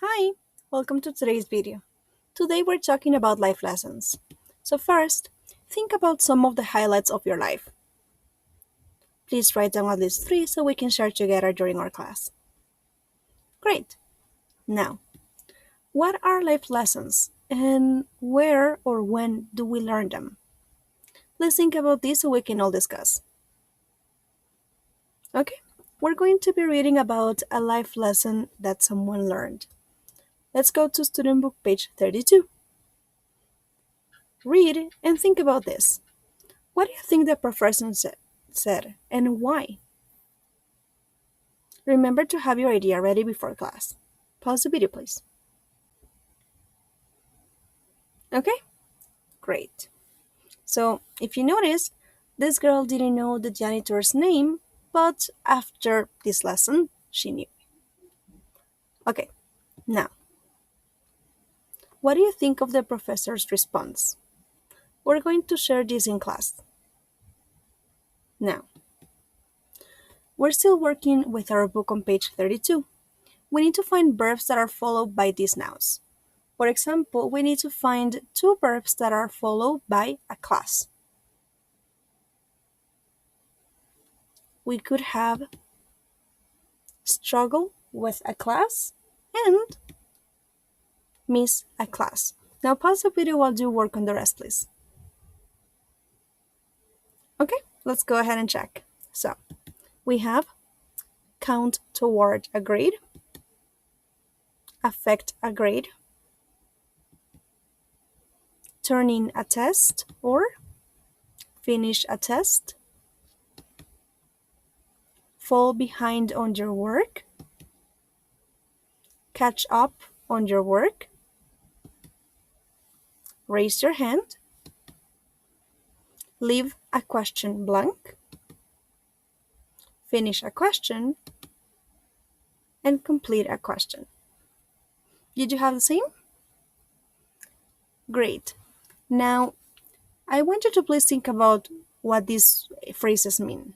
Hi, welcome to today's video. Today we're talking about life lessons. So first, think about some of the highlights of your life. Please write down at least three so we can share together during our class. Great. Now, what are life lessons and where or when do we learn them? Let's think about this so we can all discuss. Okay, we're going to be reading about a life lesson that someone learned. Let's go to student book page 32. Read and think about this. What do you think the professor said and why? Remember to have your idea ready before class. Pause the video, please. Okay? Great. So, if you noticed, this girl didn't know the janitor's name, but after this lesson, she knew. Okay, now, what do you think of the professor's response? We're going to share this in class. Now, we're still working with our book on page 32. We need to find verbs that are followed by these nouns. For example, we need to find two verbs that are followed by a class. We could have struggle with a class and miss a class. Now pause the video while you work on the rest, please. Okay, let's go ahead and check. So, we have count toward a grade, affect a grade, turn in a test or finish a test, fall behind on your work, catch up on your work, raise your hand, leave a question blank, finish a question, and complete a question. Did you have the same? Great. Now, I want you to please think about what these phrases mean.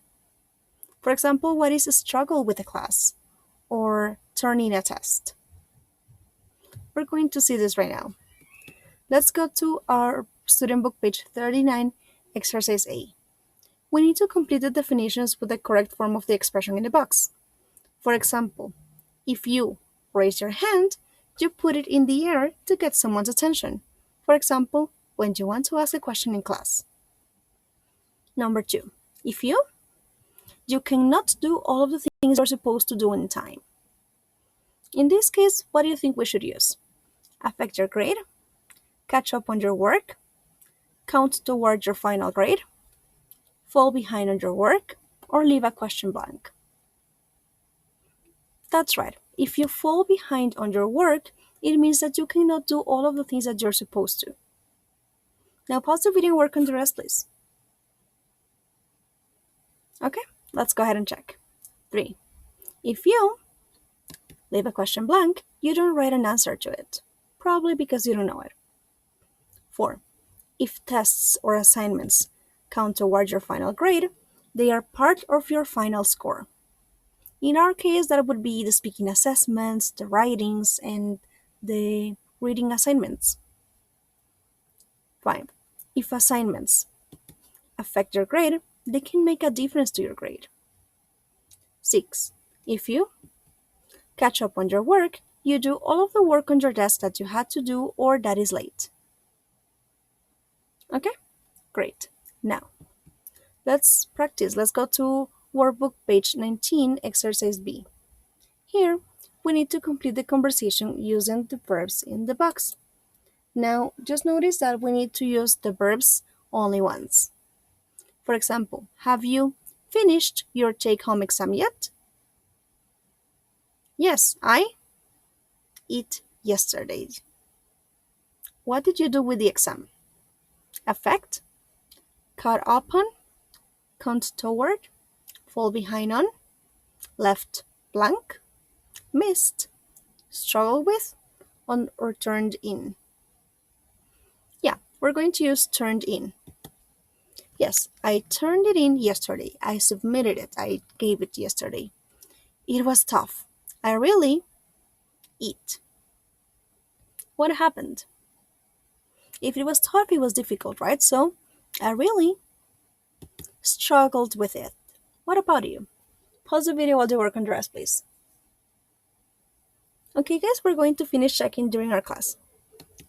For example, what is a struggle with a class or turning a test? We're going to see this right now. Let's go to our student book page 39, exercise A. We need to complete the definitions with the correct form of the expression in the box. For example, if you raise your hand, you put it in the air to get someone's attention. For example, when you want to ask a question in class. Number two, if you cannot do all of the things you're supposed to do in time. In this case, what do you think we should use? Affect your grade, catch up on your work, count toward your final grade, fall behind on your work, or leave a question blank. That's right. If you fall behind on your work, it means that you cannot do all of the things that you're supposed to. Now pause the video and work on the rest, please. Okay, let's go ahead and check. 3. If you leave a question blank, you don't write an answer to it, probably because you don't know it. 4. If tests or assignments count toward your final grade, they are part of your final score. In our case, that would be the speaking assessments, the writings, and the reading assignments. 5. If assignments affect your grade, they can make a difference to your grade. 6. If you catch up on your work, you do all of the work on your desk that you had to do or that is late. Okay? Great. Now, let's practice. Let's go to workbook page 19, exercise B. Here, we need to complete the conversation using the verbs in the box. Now, just notice that we need to use the verbs only once. For example, have you finished your take-home exam yet? Yes, I it yesterday. What did you do with the exam? Affect, caught up on, count toward, fall behind on, left blank, missed, struggle with, on or turned in. Yeah, we're going to use turned in. Yes, I turned it in yesterday. I submitted it. I gave it yesterday. It was tough. I really it. What happened? If it was tough, it was difficult, right? So I really struggled with it. What about you? Pause the video while you work on the rest, please. Okay, guys, we're going to finish checking during our class.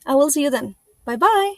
I will see you then. Bye bye.